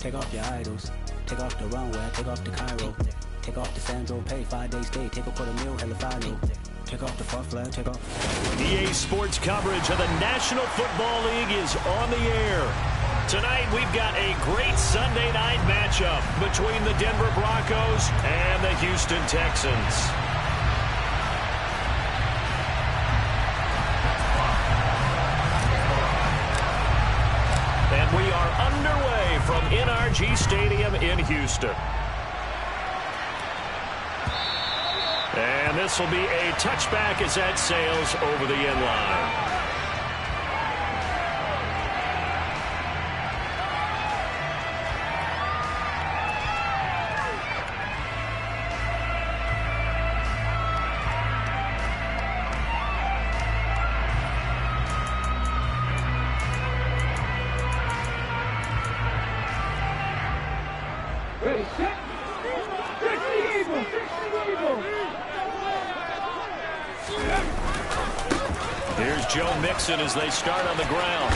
Take off your idols. Take off the runway. Take off the Cairo. Take off the Sandro Pay. 5-day stay. Take a $250,000. Hella final. Take off the far flag. Take off. EA Sports coverage of the National Football League is on the air. Tonight we've got a great Sunday night matchup between the Denver Broncos and the Houston Texans. And we are underway from NRG Stadium in Houston. And this will be a touchback as that sails over the end line. Here's Joe Mixon as they start on the ground.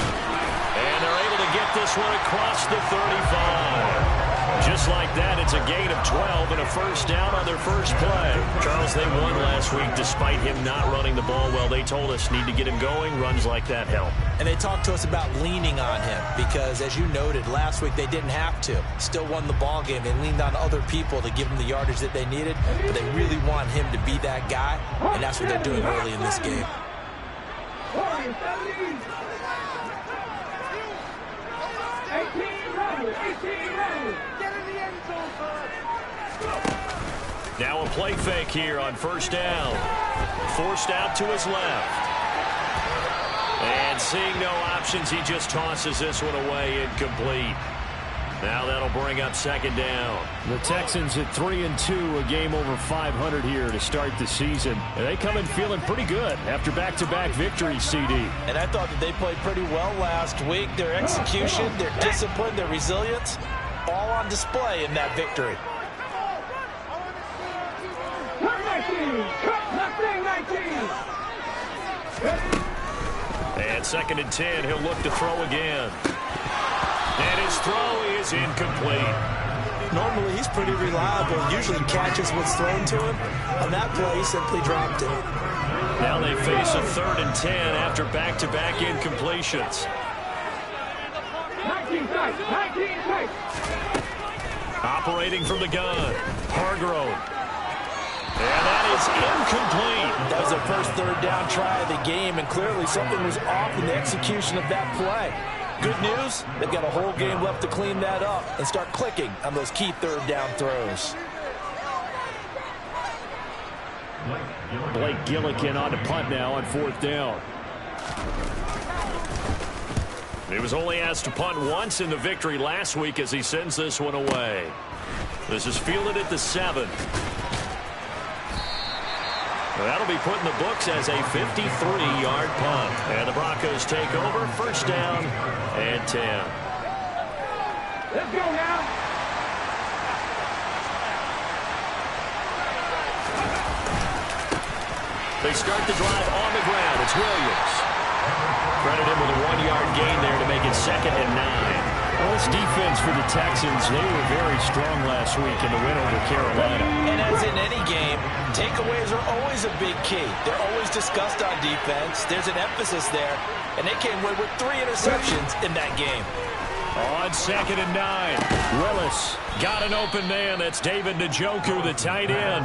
And they're able to get this one across the 35. Just like that, it's a gain of 12 and a first down on their first play. Charles, they won last week despite him not running the ball well. They told us need to get him going. Runs like that help. And they talked to us about leaning on him because, as you noted, last week they didn't have to. Still won the ball game. They leaned on other people to give them the yardage that they needed, but they really want him to be that guy, and that's what they're doing early in this game. Now a play fake here on first down. Forced out to his left. And seeing no options, he just tosses this one away, incomplete. Now that'll bring up second down. The Texans at 3-2, a game over 500 here to start the season. And they come in feeling pretty good after back-to-back victories, CD. And I thought that they played pretty well last week. Their execution, their discipline, their resilience, all on display in that victory. And second and 10, he'll look to throw again. And his throw is incomplete. Normally, he's pretty reliable. Usually catches what's thrown to him. On that play, he simply dropped it. Now they face a third and 10 after back-to-back incompletions. Operating from the gun, Hargrove. And that is incomplete. That was their first third down try of the game, and clearly something was off in the execution of that play. Good news, they've got a whole game left to clean that up and start clicking on those key third down throws. Blake Gillikin on to punt now on fourth down. He was only asked to punt once in the victory last week as he sends this one away. This is fielded at the 7. That'll be put in the books as a 53-yard punt. And the Broncos take over, first down and 10. Let's go now. They start the drive on the ground. It's Williams. Credit him with a 1-yard gain there to make it second and 9. Well, this defense for the Texans, they were very strong last week in the win over Carolina. And as in any game, takeaways are always a big key. They're always discussed on defense. There's an emphasis there, and they came away with 3 interceptions in that game. On second and 9, Willis got an open man. That's David Njoku, the tight end.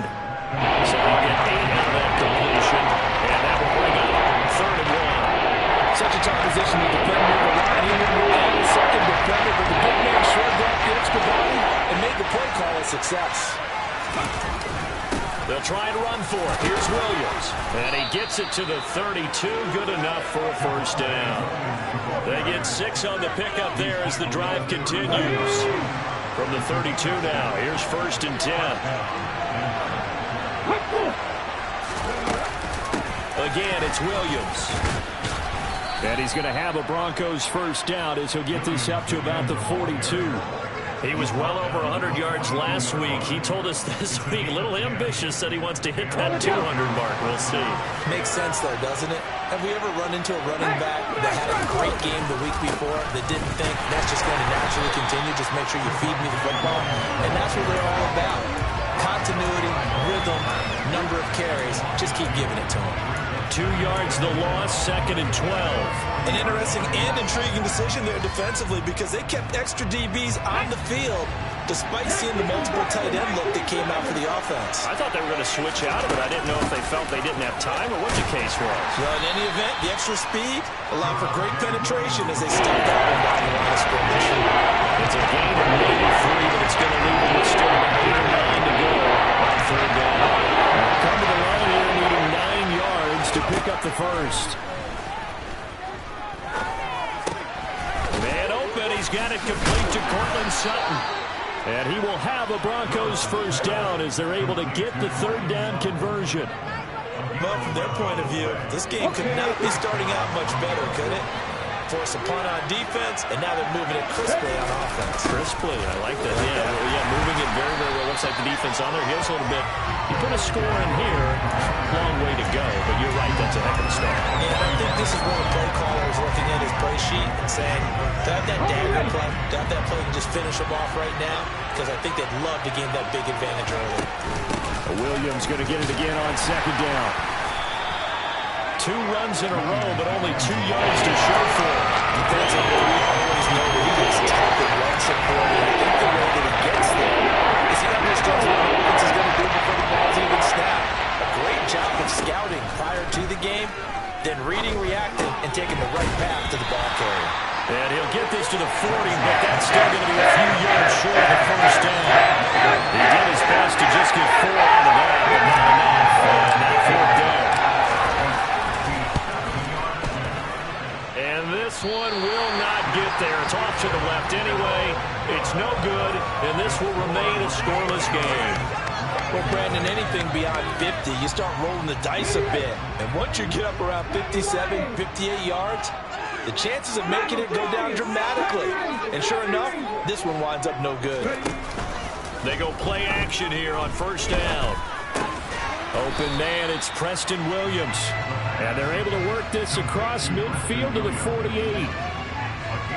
So he'll get 8 out of that completion, and that will bring up third and 1. Such a tough position to defend with the line. He and the second defender, but the big man shrugged off the extra body and made the play call a success. They'll try and run for it. Here's Williams. And he gets it to the 32. Good enough for a first down. They get 6 on the pickup there as the drive continues. From the 32 now, here's first and 10. Again, it's Williams. And he's going to have a Broncos first down as he'll get this up to about the 42. He was well over 100 yards last week. He told us this week, a little ambitious, said he wants to hit that 200 mark. We'll see. Makes sense, though, doesn't it? Have we ever run into a running back that had a great game the week before that didn't think that's just going to naturally continue? Just make sure you feed me the football. And that's what they're all about. Continuity, rhythm, number of carries. Just keep giving it to them. 2 yards the loss, 2nd and 12. An interesting and intriguing decision there defensively because they kept extra DBs on the field despite seeing the multiple tight end look that came out for the offense. I thought they were going to switch out of it. I didn't know if they felt they didn't have time or what the case was. Well, in any event, the extra speed allowed for great penetration as they stepped out and down the line of scrimmage. It's a gain of maybe 3, but it's going to leave them with still 8 or 9 to go on 3rd down. Come to the line here needing 9 yards to pick up the first. Man open, he's got it complete to Cortland Sutton. And he will have a Broncos first down as they're able to get the 3rd down conversion. But from their point of view, this game could not be starting out much better, could it? Force a punt on defense, and now they're moving it crisply on offense. Crisply, I like that. Yeah, moving it very, very well. Looks like the defense on their heels a little bit. You put a score in here, long way to go, but you're right, that's a heck of a start. Yeah, I think this is where the play caller is looking at his play sheet and saying, to have that dagger play, to have that play and just finish them off right now, because I think they'd love to gain that big advantage early. Williams going to get it again on 2nd down. 2 runs in a row, but only 2 yards to show for it. Defensively, we always know that he is tough and run support, and I think the way that he gets there is he understands what the offense is going to do before the ball's even snapped. A great job of scouting prior to the game, then reading, reacting, and taking the right path to the ball carrier. And he'll get this to the 40, but that's still going to be a few yards short of the first down. He did his best to just get 4 out of that, but not enough. And now 4th down. And this one will not get there. It's off to the left anyway. It's no good, and this will remain a scoreless game. Well, Brandon, anything beyond 50, you start rolling the dice a bit. And once you get up around 57, 58 yards, the chances of making it go down dramatically. And sure enough, this one winds up no good. They go play action here on 1st down. Open man, it's Preston Williams. And they're able to work this across midfield to the 48.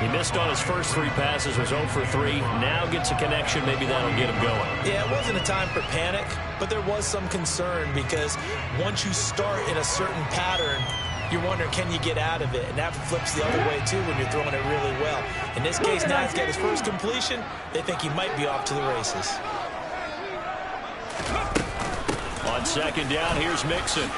He missed on his first 3 passes, was 0 for 3. Now gets a connection. Maybe that'll get him going. Yeah, it wasn't a time for panic, but there was some concern because once you start in a certain pattern, you're wondering, can you get out of it? And that flips the other way, too, when you're throwing it really well. In this case, now he's got his first completion. They think he might be off to the races. On 2nd down, here's Mixon.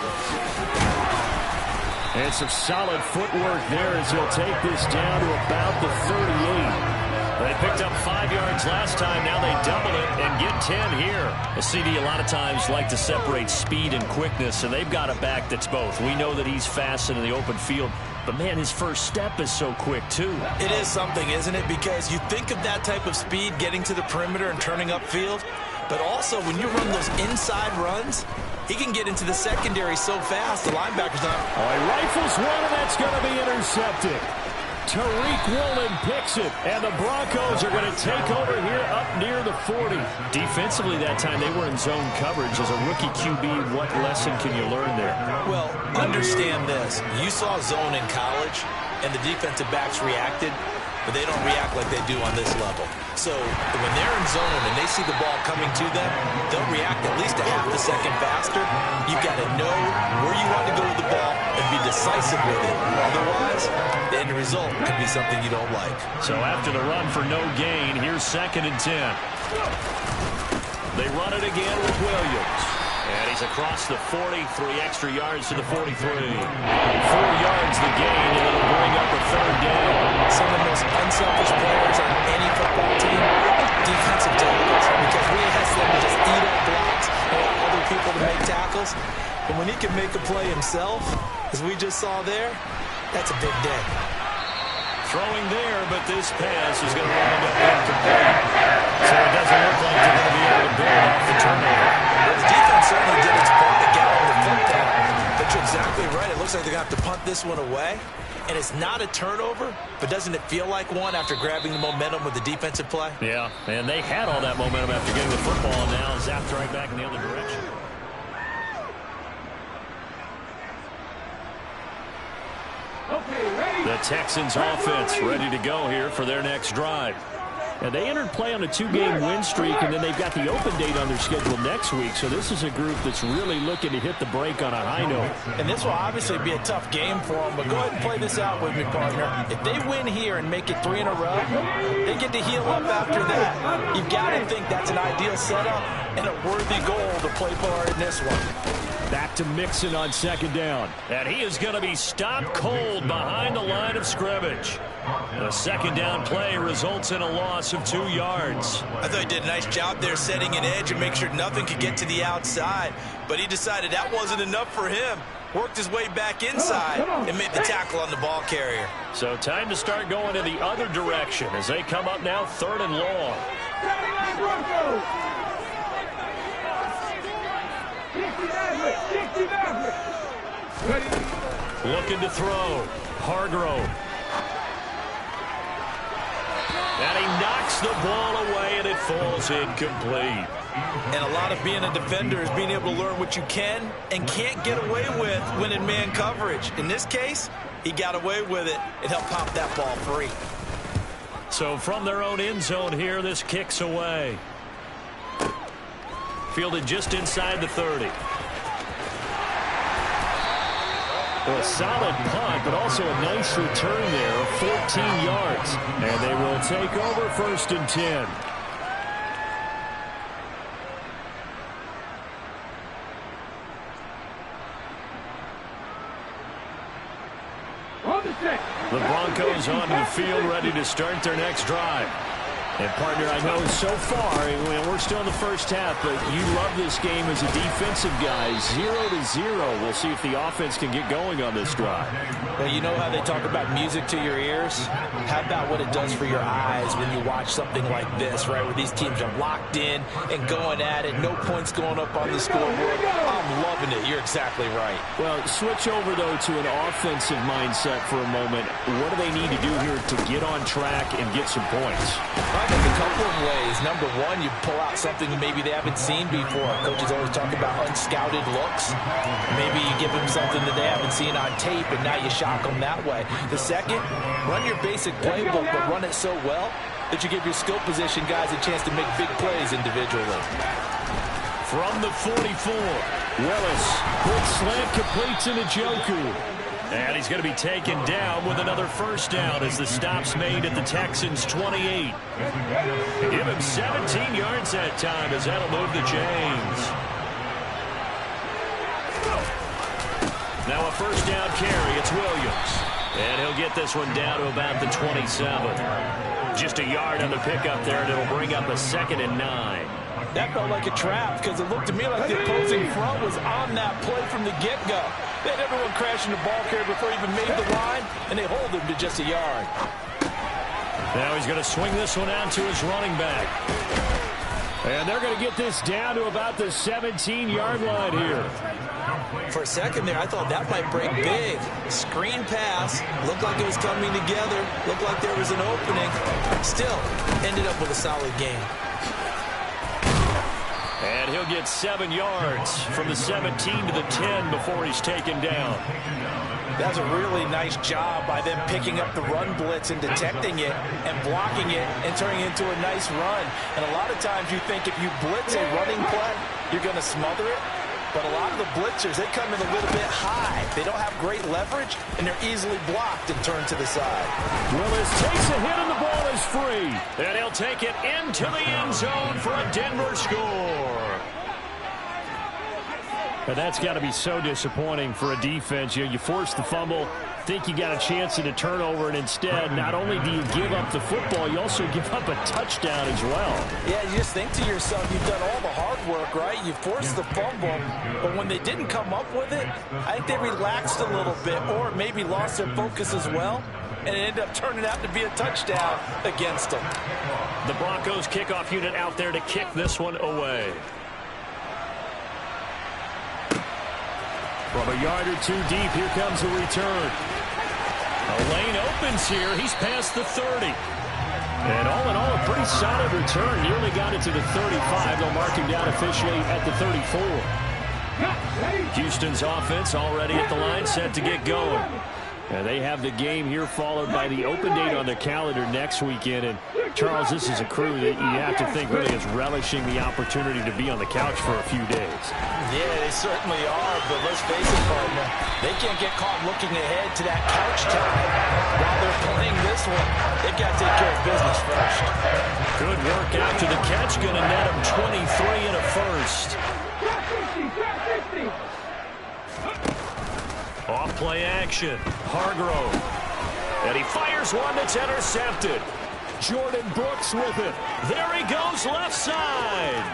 And some solid footwork there as he'll take this down to about the 38. They picked up 5 yards last time. Now they double it and get 10 here. A CD a lot of times like to separate speed and quickness, and they've got a back that's both. We know that he's fast in the open field, but, man, his first step is so quick, too. It is something, isn't it? Because you think of that type of speed getting to the perimeter and turning upfield, but also when you run those inside runs, he can get into the secondary so fast, the linebacker's not. Oh, he rifles one, and that's going to be intercepted. Tariq Woolen picks it, and the Broncos are going to take over here up near the 40. Defensively that time, they were in zone coverage. As a rookie QB, what lesson can you learn there? Well, understand this. You saw zone in college, and the defensive backs reacted, but they don't react like they do on this level. So when they're in zone and they see the ball coming to them, they'll react at least a half a second faster. You've got to know where you want to go with the ball and be decisive with it. Otherwise, the end result could be something you don't like. So after the run for no gain, here's 2nd and 10. They run it again with Williams. And he's across the 40, 3 extra yards to the 43. 4 yards the gain, and it'll bring up a 3rd down. Some of the most unselfish players on any football team, defensive tackles, because we ask them to just eat up blocks and allow other people to make tackles. But when he can make a play himself, as we just saw there, that's a big day. Throwing there, but this pass is going to wind up incomplete. So it doesn't look like they're going to be able to build off the turnover. Well, the defense certainly did its part to get on the football. But you're exactly right. It looks like they're going to have to punt this one away. And as It's not a turnover, but doesn't it feel like one after grabbing the momentum with the defensive play? Yeah, and they had all that momentum after getting the football, and now zapped right back in the other direction. The Texans offense ready to go here for their next drive. And they entered play on a 2-game win streak, and then they've got the open date on their schedule next week. So this is a group that's really looking to hit the break on a high note. And this will obviously be a tough game for them, but go ahead and play this out with me, partner. If they win here and make it 3 in a row, they get to heal up after that. You've got to think that's an ideal setup and a worthy goal to play for in this one. Back to Mixon on 2nd down. And he is going to be stopped cold behind the line of scrimmage. The 2nd down play results in a loss of 2 yards. I thought he did a nice job there setting an edge and make sure nothing could get to the outside. But he decided that wasn't enough for him. Worked his way back inside and made the tackle on the ball carrier. So time to start going in the other direction as they come up now 3rd and long. Looking to throw. Hargrove. And he knocks the ball away, and it falls incomplete. And a lot of being a defender is being able to learn what you can and can't get away with when in man coverage. In this case, he got away with it and helped pop that ball free. So from their own end zone here, this kicks away. Fielded just inside the 30. Well, a solid punt, but also a nice return there of 14 yards. And they will take over 1st and 10. The Broncos onto the field, ready to start their next drive. And, partner, I know so far, we're still in the first half, but you love this game as a defensive guy. 0-0. We'll see if the offense can get going on this drive. Well, you know how they talk about music to your ears? How about what it does for your eyes when you watch something like this, right, where these teams are locked in and going at it, no points going up on the scoreboard? I'm loving it. You're exactly right. Well, switch over, though, to an offensive mindset for a moment. What do they need to do here to get on track and get some points? I think a couple of ways. Number one, you pull out something maybe they haven't seen before. Coaches always talk about unscouted looks. Maybe you give them something that they haven't seen on tape, and now you shock them that way. The second, run your basic playbook, but run it so well that you give your skill position guys a chance to make big plays individually. From the 44, Willis, quick slant completes into Njoku. and he's going to be taken down with another 1st down as the stop's made at the Texans' 28. Give him 17 yards that time as that'll move the chains. Now a 1st down carry. It's Williams. And he'll get this one down to about the 27. Just a yard on the pickup there, and it'll bring up a 2nd and 9. That felt like a trap because it looked to me like the opposing front was on that play from the get-go. They had everyone crashing the ball carrier before he even made the line, and they hold him to just a yard. Now he's going to swing this one out to his running back. And they're going to get this down to about the 17-yard line here. For a second there, I thought that might break big. Screen pass. Looked like it was coming together. Looked like there was an opening. Still, ended up with a solid game. And he'll get 7 yards from the 17 to the 10 before he's taken down. That's a really nice job by them picking up the run blitz and detecting it and blocking it and turning it into a nice run. And a lot of times you think if you blitz a running play, you're going to smother it. But a lot of the blitzers, they come in a little bit high. They don't have great leverage, and they're easily blocked and turned to the side. Willis takes a hit, and the ball is free. And he'll take it into the end zone for a Denver score. And that's got to be so disappointing for a defense. You force the fumble, think you got a chance at a turnover, and instead, not only do you give up the football, you also give up a touchdown as well. Yeah, you just think to yourself, you've done all the hard work, right? You forced the fumble, but when they didn't come up with it, I think they relaxed a little bit or maybe lost their focus as well, and it ended up turning out to be a touchdown against them. The Broncos kickoff unit out there to kick this one away. From a yard or two deep, here comes a return. A lane opens here. He's past the 30. And all in all, a pretty solid return. Nearly got it to the 35. They'll mark him down officially at the 34. Houston's offense already at the line, set to get going. And they have the game here followed by the open date on their calendar next weekend. And, Charles, this is a crew that you have to think really is relishing the opportunity to be on the couch for a few days. Yeah, they certainly are, but let's face it, partner. They can't get caught looking ahead to that couch time while they're playing this one. They've got to take care of business first. Good work after the catch. Going to net him 23 and a first. Off play action. Hargrove. And he fires one that's intercepted. Jordan Brooks with it. There he goes left side.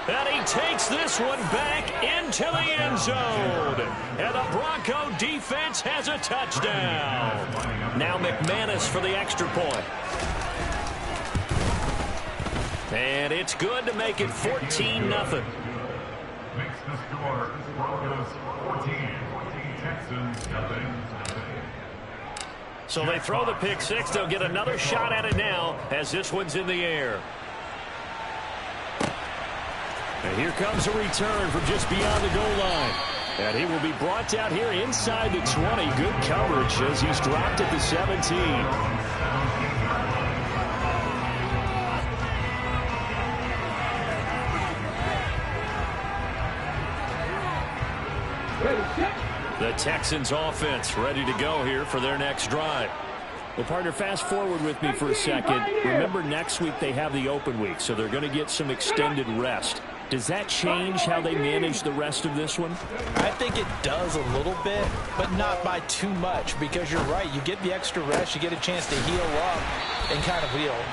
And he takes this one back into the end zone. And the Bronco defense has a touchdown. Now McManus for the extra point. And it's good to make it 14-0. Makes the score Broncos 14, Texans nothing. So they throw the pick six. They'll get another shot at it now as this one's in the air. And here comes a return from just beyond the goal line. And he will be brought down here inside the 20. Good coverage as he's dropped at the 17. The Texans offense ready to go here for their next drive. Well, partner, fast forward with me for a second. Remember, next week they have the open week, so they're going to get some extended rest. Does that change how they manage the rest of this one? I think it does a little bit, but not by too much, because you're right. You get the extra rest. You get a chance to heal up and kind of,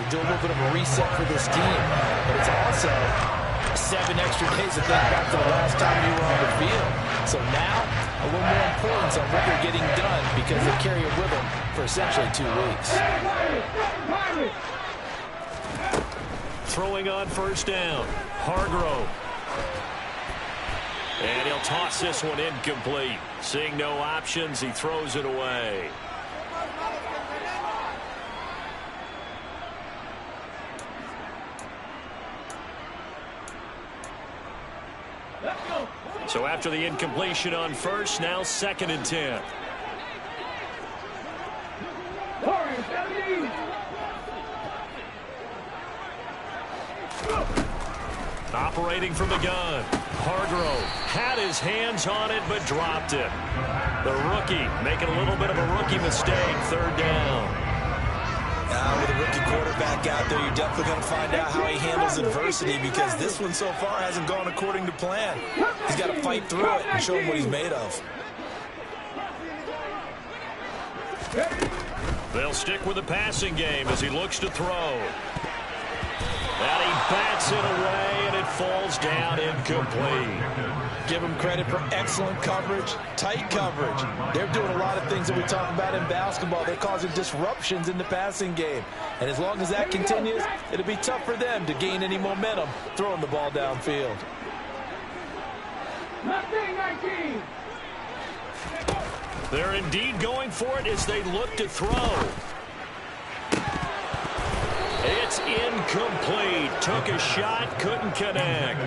do a little bit of a reset for this team. But it's also 7 extra days to think back to the last time you were on the field. So now, a little more importance on what they're getting done because they carry it with them for essentially 2 weeks. Throwing on first down. Hargrove. And he'll toss this one incomplete. Seeing no options, he throws it away. So after the incompletion on first, now 2nd and 10. Operating from the gun. Hargrove had his hands on it but dropped it. The rookie making a little bit of a rookie mistake. 3rd down. With a rookie quarterback out there, you're definitely going to find out how he handles adversity because this one so far hasn't gone according to plan. He's got to fight through it and show him what he's made of. They'll stick with the passing game as he looks to throw. And he bats it away, and it falls down incomplete. Give them credit for excellent coverage, tight coverage. They're doing a lot of things that we talk about in basketball. They're causing disruptions in the passing game. And as long as that continues, it'll be tough for them to gain any momentum throwing the ball downfield. They're indeed going for it as they look to throw. It's incomplete. Took a shot, couldn't connect.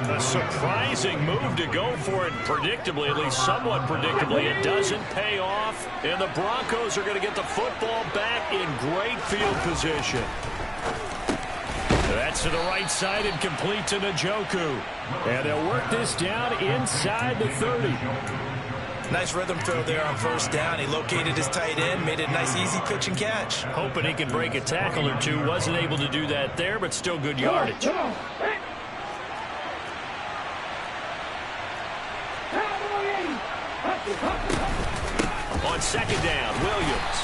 A surprising move to go for it. Predictably, at least somewhat predictably, it doesn't pay off. And the Broncos are going to get the football back in great field position. That's to the right side and complete to Njoku. And they'll work this down inside the 30. Nice rhythm throw there on first down. He located his tight end, made it a nice easy pitch and catch. Hoping he can break a tackle or two. Wasn't able to do that there, but still good yardage. On 2nd down, Williams.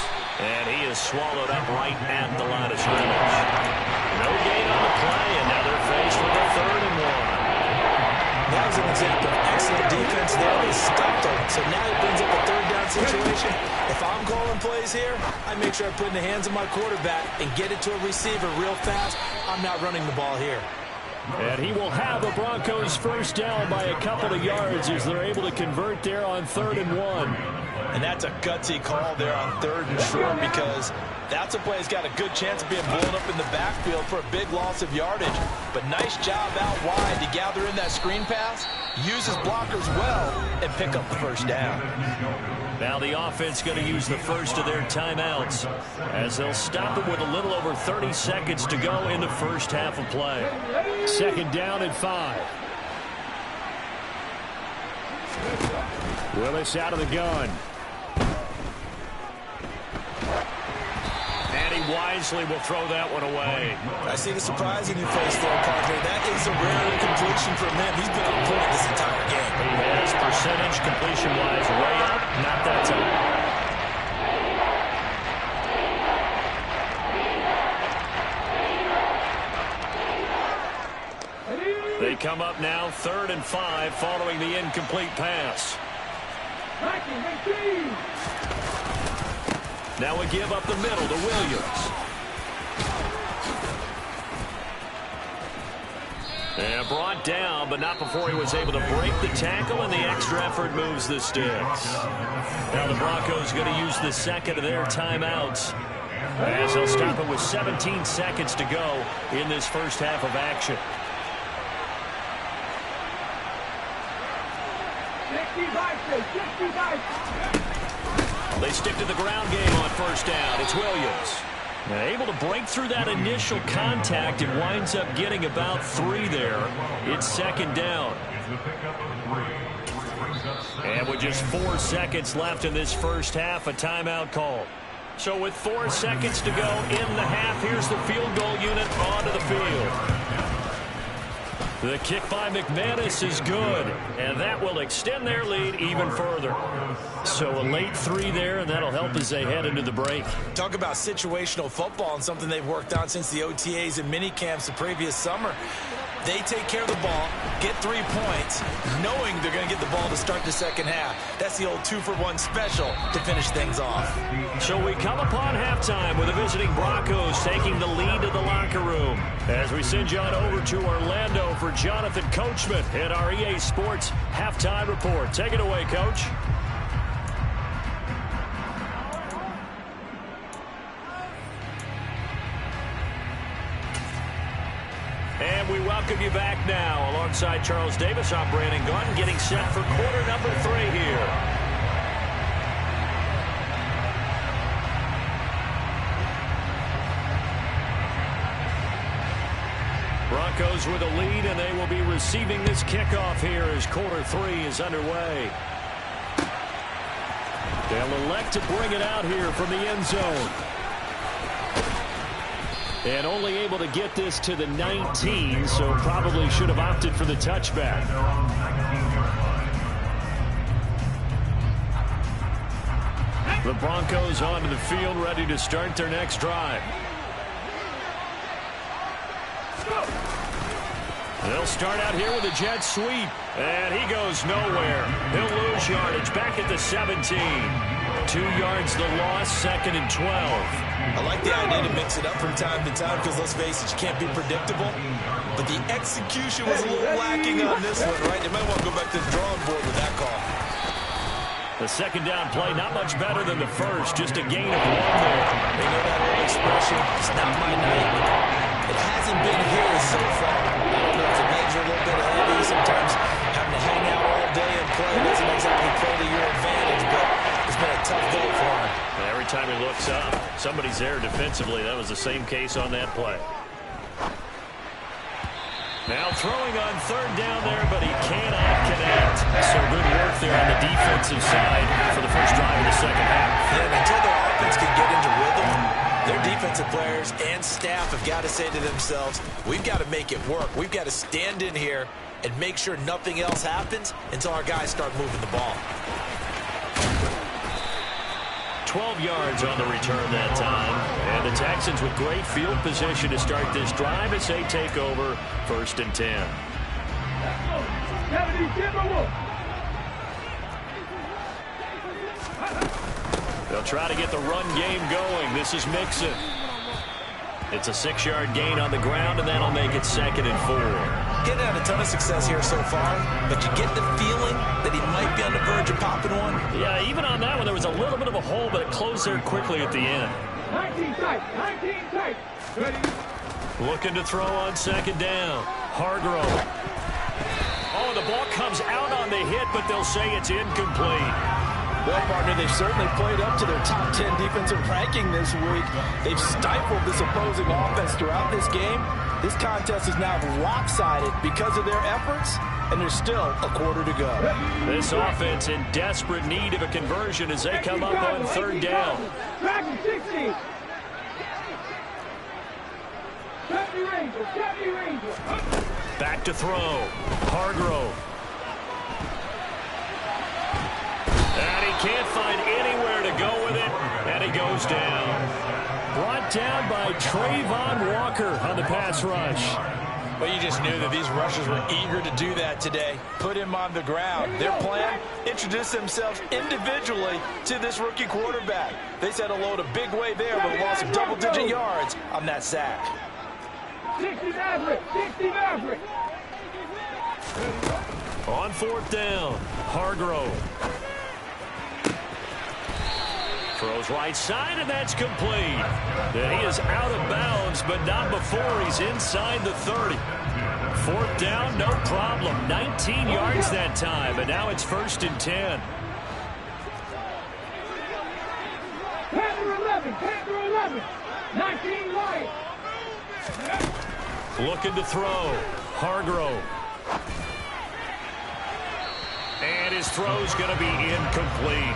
And he is swallowed up right at the line of scrimmage. No gain on the play, and now they're faced with a 3rd and 1. That was an example of excellent defense there. They stopped him. So now it brings up a 3rd down situation. If I'm calling plays here, I make sure I put it in the hands of my quarterback and get it to a receiver real fast. I'm not running the ball here. And he will have the Broncos first down by a couple of yards as they're able to convert there on 3rd and 1. And that's a gutsy call there on 3rd and short, because that's a play that's got a good chance of being blown up in the backfield for a big loss of yardage. But nice job out wide to gather in that screen pass, use his blockers well, and pick up the first down. Now the offense going to use the first of their timeouts as they'll stop it with a little over 30 seconds to go in the first half of play. 2nd down and 5. Willis out of the gun. And he wisely will throw that one away. I see the surprise in your face there, Padre. That is a rare incompletion from him. He's been on point this entire game. He has percentage completion-wise way up. Not that time. They come up now 3rd and 5 following the incomplete pass. Now a give up the middle to Williams. And brought down, but not before he was able to break the tackle, and the extra effort moves the sticks. Now the Broncos going to use the second of their timeouts as they'll stop it with 17 seconds to go in this first half of action. They stick to the ground game on first down. It's Williams. Now able to break through that initial contact and winds up getting about 3 there. It's 2nd down. And with just 4 seconds left in this first half, a timeout call. So with 4 seconds to go in the half, here's the field goal unit onto the field. The kick by McManus is good, and that will extend their lead even further. So a late 3 there, and that'll help as they head into the break. Talk about situational football and something they've worked on since the OTAs and mini camps the previous summer. They take care of the ball, get 3 points, knowing they're going to get the ball to start the second half. That's the old 2-for-1 special to finish things off. So we come upon halftime with the visiting Broncos taking the lead to the locker room. As we send you on over to Orlando for Jonathan Coachman at our EA Sports Halftime Report. Take it away, Coach. And we welcome you back now. Alongside Charles Davis, I'm Brandon Gunn, getting set for quarter number 3 here. Broncos with a lead, and they will be receiving this kickoff here as quarter 3 is underway. They'll elect to bring it out here from the end zone. And only able to get this to the 19, so probably should have opted for the touchback. The Broncos onto the field, ready to start their next drive. They'll start out here with a jet sweep, and he goes nowhere. He'll lose yardage back at the 17. 2 yards the loss, 2nd and 12. I like the idea to mix it up from time to time because, let's face it, you can't be predictable. But the execution was a little lacking on this one, right? They might want to go back to the drawing board with that call. The 2nd down play, not much better than the first, just a gain of 1 there. They know that old expression, it's not my night. It hasn't been his so far. I don't know if the legs are a little bit heavy. Sometimes having to hang out all day and play doesn't exactly play to your advantage, but it's been a tough day for him. And every time he looks up, somebody's there defensively. That was the same case on that play. Now throwing on 3rd down there, but he cannot connect. So good work there on the defensive side for the first drive of the second half. Yeah, and until their offense can get into rhythm, their defensive players and staff have got to say to themselves, we've got to make it work. We've got to stand in here and make sure nothing else happens until our guys start moving the ball. 12 yards on the return that time. And the Texans with great field position to start this drive as they take over 1st and 10. They'll try to get the run game going. This is Mixon. It's a 6-yard gain on the ground, and that'll make it 2nd and 4. Getting had a ton of success here so far, but you get the feeling that he might be on the verge of popping one. Yeah, even on that one, there was a little bit of a hole, but it closed there quickly at the end. 19 tight. 19 tight. Ready. Looking to throw on 2nd down. Hargrove. Oh, the ball comes out on the hit, but they'll say it's incomplete. Well, partner, they've certainly played up to their top 10 defensive ranking this week. They've stifled this opposing offense throughout this game. This contest is now lopsided because of their efforts, and there's still a quarter to go. This offense in desperate need of a conversion as they come up on 3rd down. Back to 60. 70 Rangers. 70 Rangers. Back to throw. Hargrove. And he can't find anywhere to go with it, and he goes down. Brought down by Trayvon Walker on the pass rush. Well, you just knew that these rushers were eager to do that today. Put him on the ground. Their plan, introduce themselves individually to this rookie quarterback. They said hello to Big Way there, but lost some double-digit yards on that sack. 60 Maverick. 60 Maverick. On 4th down, Hargrove. Throws right side, and that's complete. And he is out of bounds, but not before he's inside the 30. 4th down, no problem. 19 yards that time, and now it's 1st and 10. Panther 11. Panther 11. 19 Lions. Looking to throw. Hargrove. And his throw's going to be incomplete.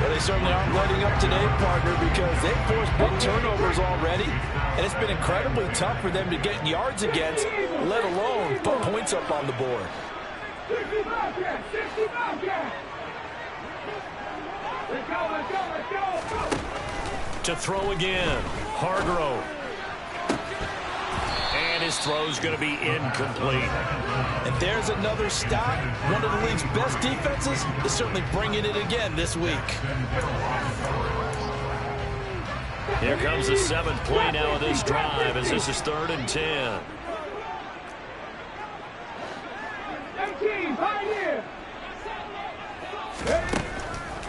Well, they certainly aren't letting up today, partner, because they've forced big turnovers already, and it's been incredibly tough for them to get yards against, let alone put points up on the board. 60 Bobcats. 60 Bobcats. Let's go, let's go, let's go. To throw again. Hargrove. And his throw's going to be incomplete. And there's another stop. One of the league's best defenses is certainly bringing it again this week. Here comes the 7th play now of this drive as this is 3rd and 10. 18, Pioneer.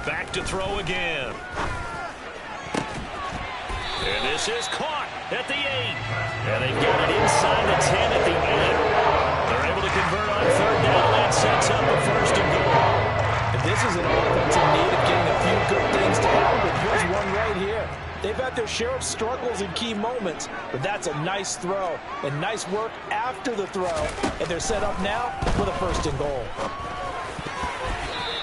Back to throw again. And this is caught at the 8. And they've got it inside the 10 at the 8. They're able to convert on 3rd down. That sets up a 1st and goal. And this is an offense in need of getting a few good things to happen. Here's one right here. They've had their share of struggles in key moments, but that's a nice throw and nice work after the throw. And they're set up now with a 1st and goal.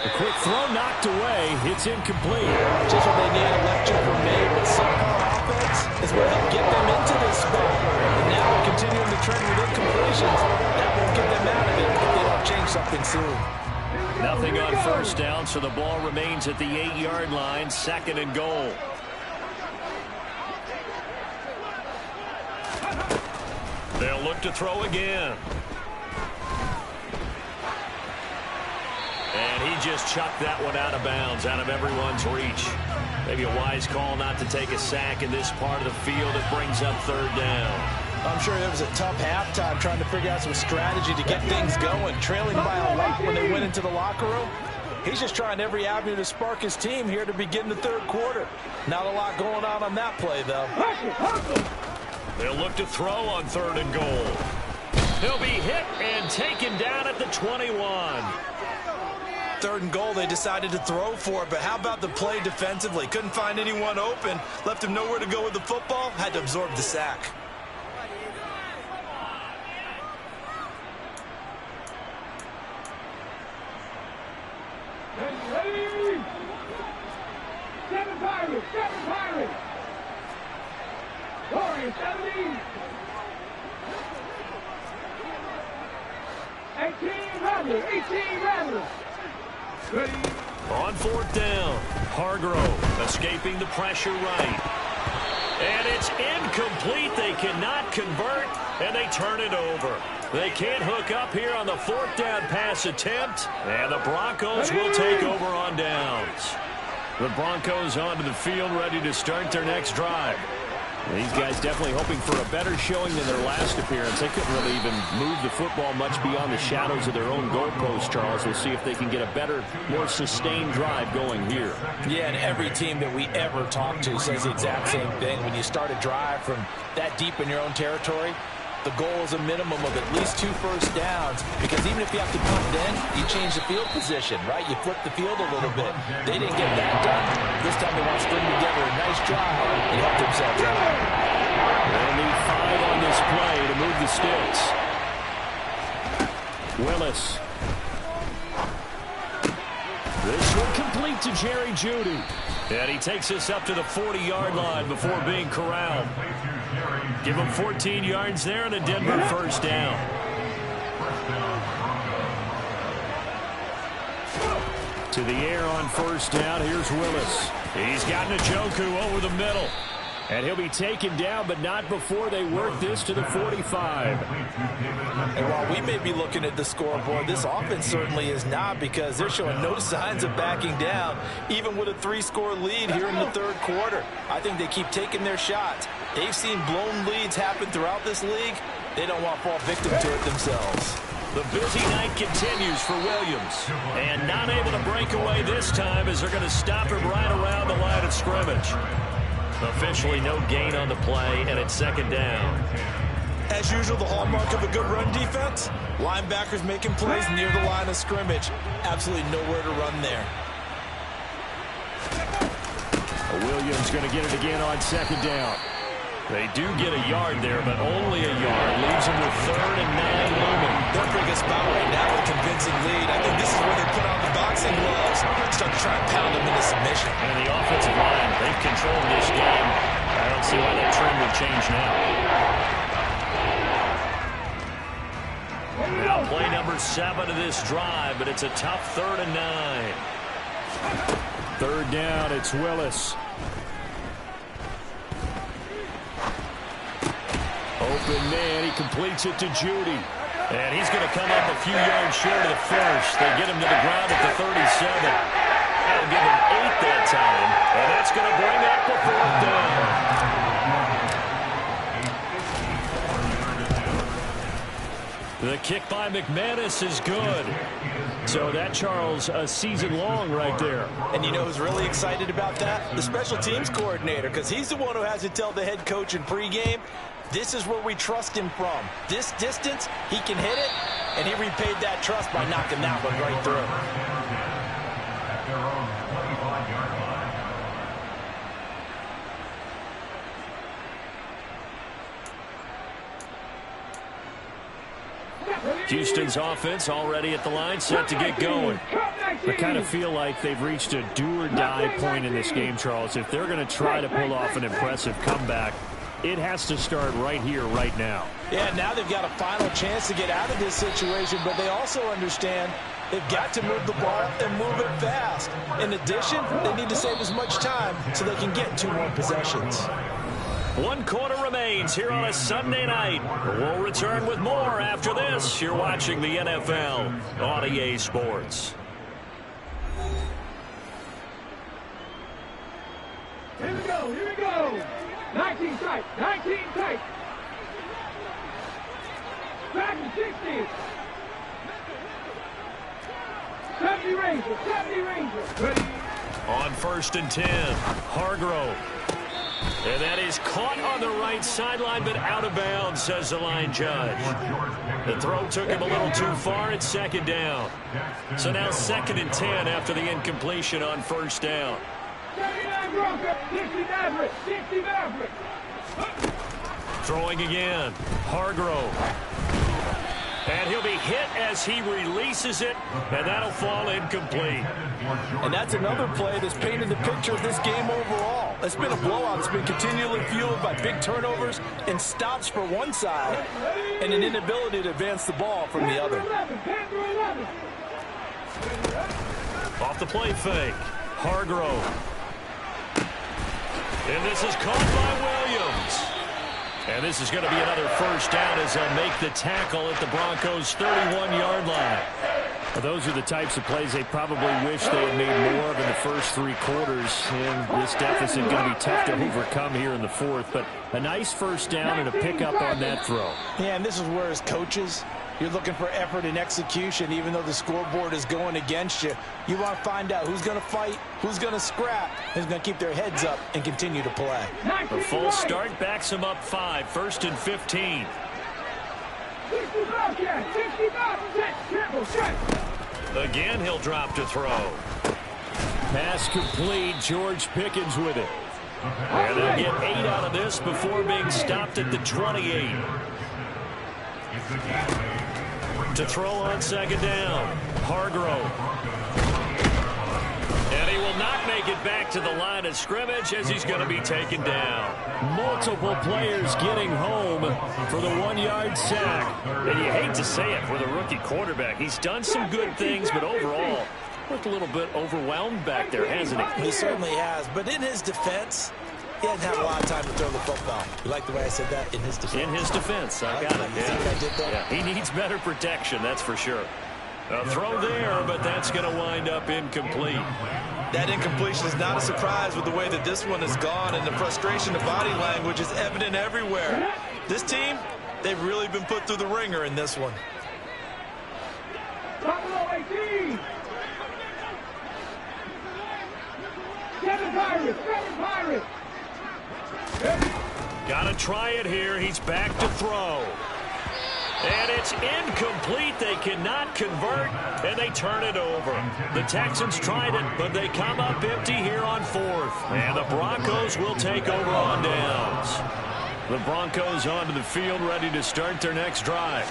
A quick throw knocked away. It's incomplete. Just what they need, a lecture from me, but somehow offense is what helped get them into this spot. And now they're continuing the trend with incompletions. That won't get them out of it if they don't change something soon. Nothing on 1st down, so the ball remains at the 8-yard line, 2nd and goal. They'll look to throw again. And he just chucked that one out of bounds, out of everyone's reach. Maybe a wise call not to take a sack in this part of the field. It brings up 3rd down. I'm sure it was a tough halftime trying to figure out some strategy to get things going, trailing by a lot when they went into the locker room. He's just trying every avenue to spark his team here to begin the 3rd quarter. Not a lot going on that play, though. They'll look to throw on 3rd and goal. He'll be hit and taken down at the 21. 3rd and goal, they decided to throw for it, but how about the play defensively? Couldn't find anyone open, left him nowhere to go with the football, had to absorb the sack. Ready. 7 Pirates. 7 Pirates. Warriors 70. 18 Rebels. 18 Rebels. Ready. On 4th down, Hargrove escaping the pressure right. And it's incomplete. They cannot convert, and they turn it over. They can't hook up here on the 4th down pass attempt, and the Broncos will take over on downs. The Broncos onto the field ready to start their next drive. These guys definitely hoping for a better showing than their last appearance. They couldn't really even move the football much beyond the shadows of their own goalpost, Charles. We'll see if they can get a better, more sustained drive going here. Yeah, and every team that we ever talk to says the exact same thing. When you start a drive from that deep in your own territory, the goal is a minimum of at least 2 first downs, because even if you have to punt then, you change the field position, right? You flip the field a little bit. They didn't get that done. This time they want to string together a nice drive and help themselves out. They'll need 5 on this play to move the sticks. Willis. This one complete to Jerry Jeudy. And he takes us up to the 40-yard line before being corralled. Give him 14 yards there and a Denver first down. To the air on first down. Here's Willis. He's got Njoku over the middle. And he'll be taken down, but not before they work this to the 45. And while we may be looking at the scoreboard, this offense certainly is not, because they're showing no signs of backing down, even with a 3-score lead here in the third quarter. I think they keep taking their shots. They've seen blown leads happen throughout this league. They don't want to fall victim to it themselves. The busy night continues for Williams. And not able to break away this time, as they're going to stop him right around the line of scrimmage. Officially no gain on the play, and it's second down. As usual, the hallmark of a good run defense, linebackers making plays near the line of scrimmage. Absolutely nowhere to run there. Williams going to get it again on second down. They do get a yard there, but only a yard. Leaves them with 3rd and 9 looming. They're big a spot right now with a convincing lead. I think this is where they put on the boxing gloves, start to try and pound them into submission. And the offensive line, they've controlled this game. I don't see why that trend would change now. Now play number 7 of this drive, but it's a tough 3rd and 9. Third down, it's Willis. Open man, he completes it to Jeudy. And he's going to come up a few yards short of the first. They get him to the ground at the 37. That'll give him 8 that time. And that's going to bring up the 4th down. The kick by McManus is good. So that, Charles, a season long right there. And you know who's really excited about that? The special teams coordinator, because he's the one who has to tell the head coach in pregame, this is where we trust him from. This distance, he can hit it, and he repaid that trust by knocking that one right through. Houston's offense already at the line, set to get going. I kind of feel like they've reached a do-or-die point in this game, Charles. If they're going to try to pull off an impressive comeback, it has to start right here, right now. Yeah, now they've got a final chance to get out of this situation, but they also understand they've got to move the ball and move it fast. In addition, they need to save as much time so they can get 2 more possessions. 1 quarter remains here on a Sunday night. We'll return with more after this. You're watching the NFL on EA Sports. Here we go, here we go. 19 tight, 19 tight. Back to 60. 70 Rangers, 70 Rangers. Ready. On 1st and 10, Hargrove. And that is caught on the right sideline, but out of bounds, says the line judge. The throw took him a little too far. It's second down. So now 2nd and 10 after the incompletion on 1st down. 79 Broncos, 60 Mavericks, 60 Mavericks. Throwing again, Hargrove. And he'll be hit as he releases it, and that'll fall incomplete. And that's another play that's painted the picture of this game overall. It's been a blowout. It's been continually fueled by big turnovers and stops for one side and an inability to advance the ball from the other. Off the play fake, Hargrove. And this is caught by Williams. And this is going to be another 1st down as they'll make the tackle at the Broncos' 31-yard line. Well, those are the types of plays they probably wish they had made more of in the first 3 quarters. And this deficit going to be tough to overcome here in the 4th. But a nice first down and a pickup on that throw. Yeah, and this is where as coaches, you're looking for effort and execution. Even though the scoreboard is going against you, you want to find out who's going to fight, who's going to scrap, who's going to keep their heads up and continue to play. A full start backs him up 5, 1st and 15. Again, he'll drop to throw. Pass complete. George Pickens with it. And they'll get 8 out of this before being stopped at the 28. To throw on 2nd down. Hargrove. And he will not make it back to the line of scrimmage as he's going to be taken down. Multiple players getting home for the 1-yard sack. And you hate to say it for the rookie quarterback. He's done some good things, but overall, looked a little bit overwhelmed back there, hasn't he? He certainly has. But in his defense, he hasn't had a lot of time to throw the football. You like the way I said that? In his defense. In his defense. I got it. You see what I did there? Yeah, he needs better protection, that's for sure. A throw there, but that's going to wind up incomplete. That incompletion is not a surprise with the way that this one has gone, and the frustration of body language is evident everywhere. This team, they've really been put through the ringer in this one. Got to try it here. He's back to throw. And it's incomplete. They cannot convert, and they turn it over. The Texans tried it, but they come up empty here on 4th. And the Broncos will take over on downs. The Broncos onto the field, ready to start their next drive.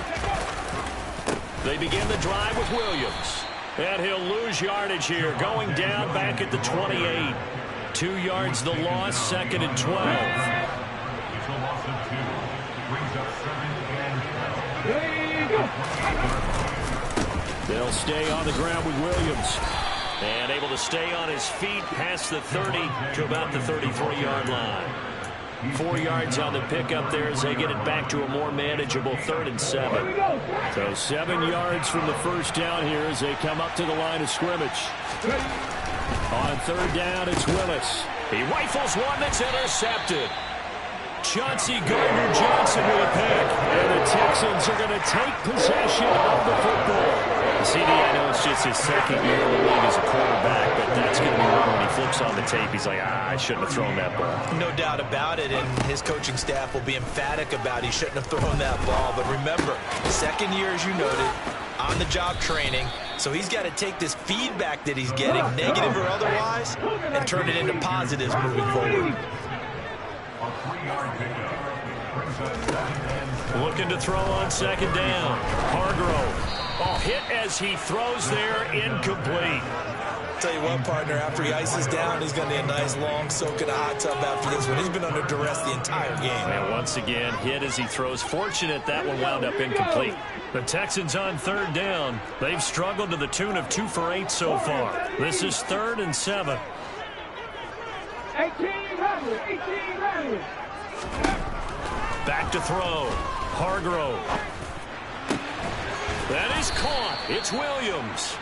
They begin the drive with Williams. And he'll lose yardage here, going down back at the 28. 2 yards the loss, 2nd and 12. They'll stay on the ground with Williams. And able to stay on his feet past the 30 to about the 33-yard line. 4 yards on the pickup there as they get it back to a more manageable 3rd and 7. So 7 yards from the first down here as they come up to the line of scrimmage. On 3rd down, it's Willis. He rifles one that's intercepted. Chauncey Gardner-Johnson with a pick. And the Texans are going to take possession of the football. CD, I know it's just his 2nd year in the league as a quarterback, but that's going to be one when he flips on the tape. He's like, I shouldn't have thrown that ball. No doubt about it, and his coaching staff will be emphatic about he shouldn't have thrown that ball. But remember, 2nd year, as you noted, on-the-job training. So he's got to take this feedback that he's getting, negative or otherwise, and turn it into positives moving forward. Looking to throw on 2nd down. Hargrove. Hit as he throws there, incomplete. Tell you what, partner, after he ices down, he's going to need a nice long soak in a hot tub after this one. He's been under duress the entire game. And once again, hit as he throws. Fortunate that one wound up incomplete. The Texans on 3rd down. They've struggled to the tune of 2 for 8 so far. This is 3rd and 7. 1800. Back to throw. Hargrove. That is caught. It's Williams.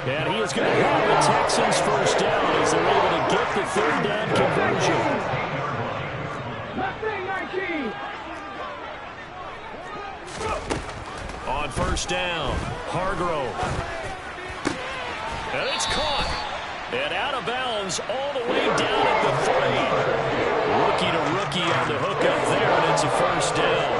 And he is going to have the Texans first down as they're able to get the 3rd down conversion. On 1st down, Hargrove. And it's caught. And out of bounds all the way down at the 3. Rookie to rookie on the hook up there, and it's a first down.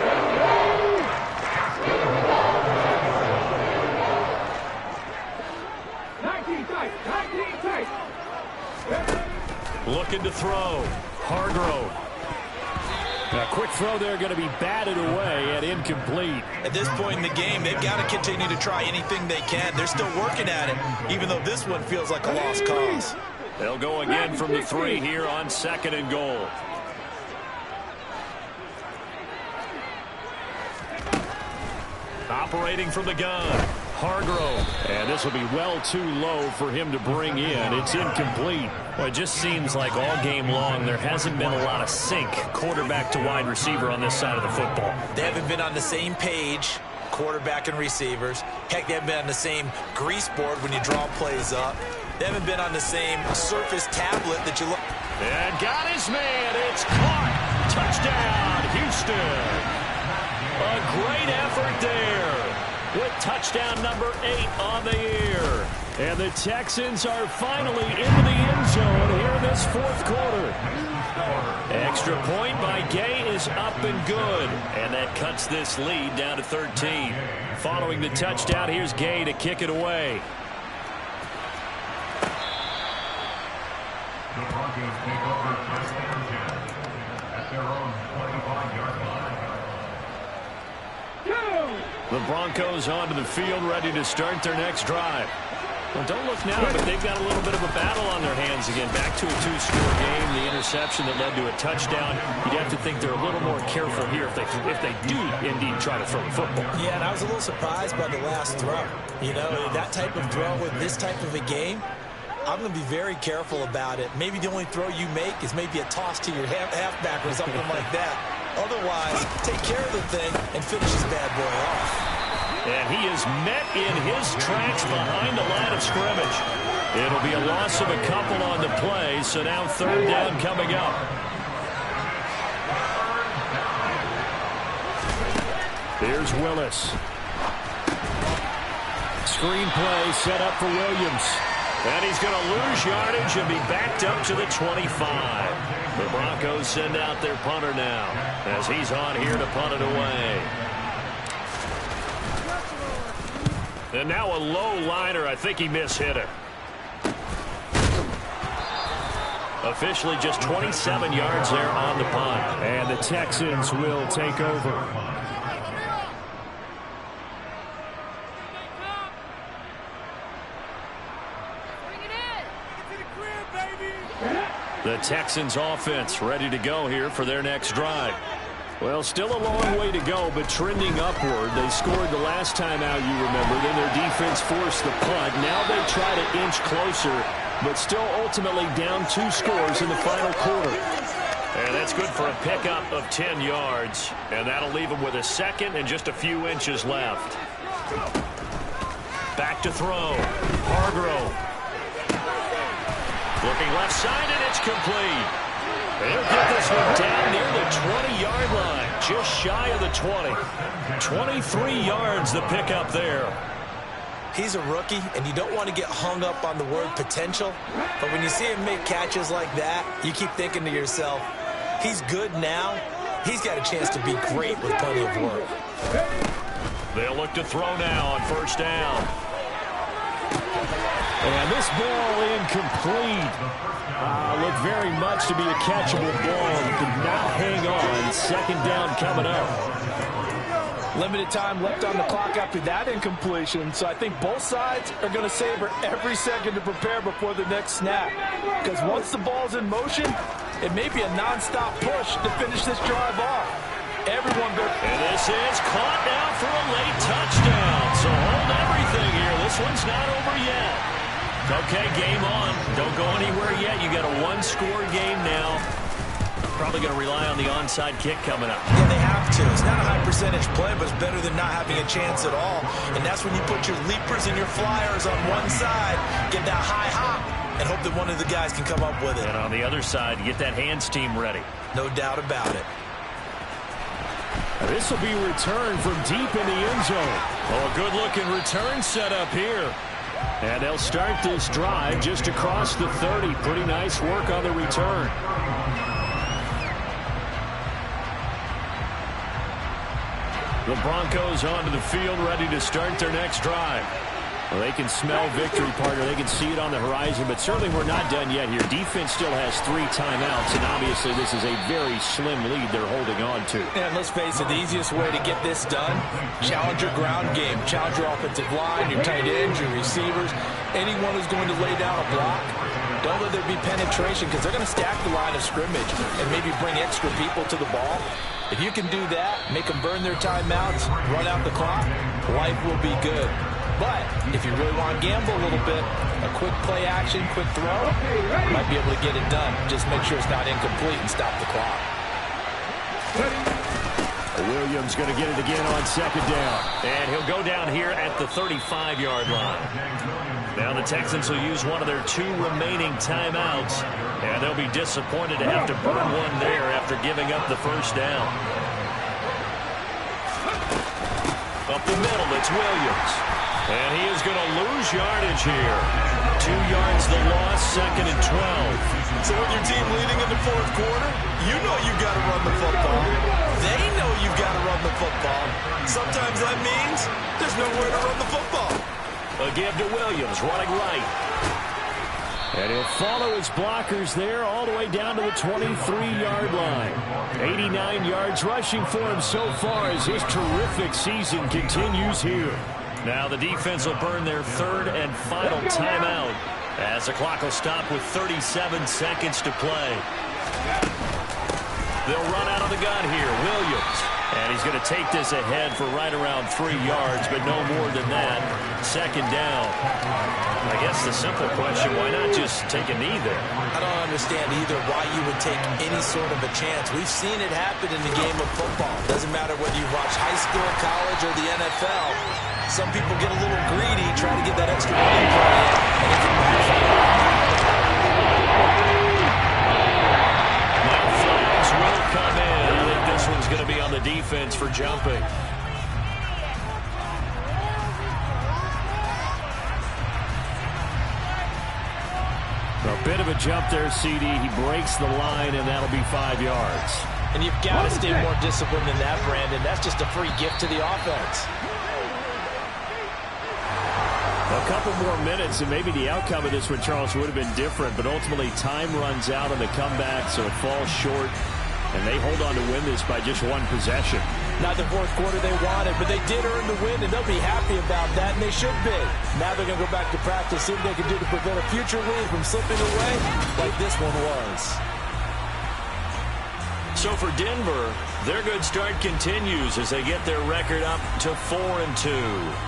Looking to throw. Hargrove. A quick throw there going to be batted away and incomplete. At this point in the game, they've got to continue to try anything they can. They're still working at it, even though this one feels like a lost cause. They'll go again from the 3 here on 2nd and goal. Operating from the gun. Hargrove. And this will be well too low for him to bring in. It's incomplete. Well, it just seems like all game long there hasn't been a lot of sync quarterback to wide receiver on this side of the football. They haven't been on the same page quarterback and receivers. Heck, they haven't been on the same grease board when you draw plays up. They haven't been on the same Surface tablet that you look. And got his man. It's caught. Touchdown, Houston. A great effort there with touchdown number 8 on the year. And the Texans are finally into the end zone here in this fourth quarter. Extra point by Gay is up and good. And that cuts this lead down to 13. Following the touchdown, here's Gay to kick it away. The Broncos take over first down 10 at their own 25-yard line. The Broncos onto the field, ready to start their next drive. Well, don't look now, but they've got a little bit of a battle on their hands again. Back to a 2-score game, the interception that led to a touchdown. You'd have to think they're a little more careful here if they do indeed try to throw the football. Yeah, and I was a little surprised by the last throw. You know, that type of throw with this type of a game, I'm going to be very careful about it. Maybe the only throw you make is maybe a toss to your halfback or something like that. Otherwise, take care of the thing and finish this bad boy off. And he is met in his tracks behind the line of scrimmage. It'll be a loss of a couple on the play, so now third down coming up. Here's Willis. Screen play set up for Williams. And he's going to lose yardage and be backed up to the 25. The Broncos send out their punter now as he's on here to punt it away. And now a low liner. I think he mishit it. Officially just 27 yards there on the punt. And the Texans will take over. The Texans offense ready to go here for their next drive. Well, still a long way to go, but trending upward. They scored the last time out, you remember. Then their defense forced the punt. Now they try to inch closer, but still ultimately down 2 scores in the final quarter. And that's good for a pickup of 10 yards. And that'll leave them with a second and just a few inches left. Back to throw. Hargrove. Looking left side, and it's complete. They'll get this one down near the 20-yard line, just shy of the 20. 23 yards the pickup there. He's a rookie, and you don't want to get hung up on the word potential. But when you see him make catches like that, you keep thinking to yourself, he's good now. He's got a chance to be great with plenty of work. They'll look to throw now on first down. And this ball incomplete. Looked very much to be a catchable ball. Could not hang on. Second down coming up. Limited time left on the clock after that incompletion, so I think both sides are going to savor every second to prepare before the next snap. Because once the ball's in motion, it may be a non-stop push to finish this drive off. Everyone goes. And this is caught now for a late touchdown. So hold everything here. This one's not over yet. Okay, game on. Don't go anywhere yet. You got a 1-score game now. Probably going to rely on the onside kick coming up. Yeah, they have to. It's not a high percentage play, but it's better than not having a chance at all. And that's when you put your leapers and your flyers on one side, get that high hop, and hope that one of the guys can come up with it. And on the other side, get that hands team ready. No doubt about it. This will be returned from deep in the end zone. Oh, a good-looking return set up here. And they'll start this drive just across the 30. Pretty nice work on the return. The Broncos onto the field, ready to start their next drive. Well, they can smell victory, partner. They can see it on the horizon, but certainly we're not done yet here. Defense still has 3 timeouts, and obviously this is a very slim lead they're holding on to. And let's face it, the easiest way to get this done, challenge your ground game, challenge your offensive line, your tight ends, your receivers, anyone who's going to lay down a block. Don't let there be penetration because they're going to stack the line of scrimmage and maybe bring extra people to the ball. If you can do that, make them burn their timeouts, run out the clock, life will be good. But if you really want to gamble a little bit, a quick play action, quick throw, might be able to get it done. Just make sure it's not incomplete and stop the clock. Williams going to get it again on second down. And he'll go down here at the 35-yard line. Now the Texans will use one of their 2 remaining timeouts, and they'll be disappointed to have to burn one there after giving up the first down. Up the middle, it's Williams. And he is going to lose yardage here. 2 yards the loss, 2nd and 12. So with your team leading in the fourth quarter, you know you've got to run the football. They know you've got to run the football. Sometimes that means there's nowhere to run the football. A give to Williams, running right. And he'll follow his blockers there all the way down to the 23-yard line. 89 yards rushing for him so far as his terrific season continues here. Now the defense will burn their 3rd and final timeout as the clock will stop with 37 seconds to play. They'll run out of the gun here. Williams. And he's going to take this ahead for right around 3 yards, but no more than that. 2nd down. I guess the simple question, why not just take a knee there? I don't understand either why you would take any sort of a chance. We've seen it happen in the game of football. Doesn't matter whether you watch high school, college, or the NFL. Some people get a little greedy, trying to get that extra running play in, and it can backfire. Now flags will come in. I think this one's going to be on the defense for jumping. A bit of a jump there, CD. He breaks the line, and that'll be 5 yards. And you've got to stay more disciplined than that, Brandon. That's just a free gift to the offense. A couple more minutes, and maybe the outcome of this one, Charles, would have been different. But ultimately, time runs out on the comeback, so it falls short. And they hold on to win this by just 1 possession. Not the fourth quarter they wanted, but they did earn the win, and they'll be happy about that, and they should be. Now they're going to go back to practice, see what they can do to prevent a future lead from slipping away like this one was. So for Denver, their good start continues as they get their record up to 4-2.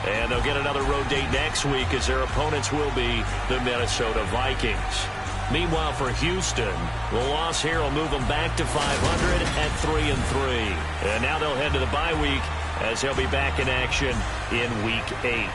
And they'll get another road date next week as their opponents will be the Minnesota Vikings. Meanwhile, for Houston, the loss here will move them back to 500 at 3-3. And now they'll head to the bye week as they'll be back in action in Week 8.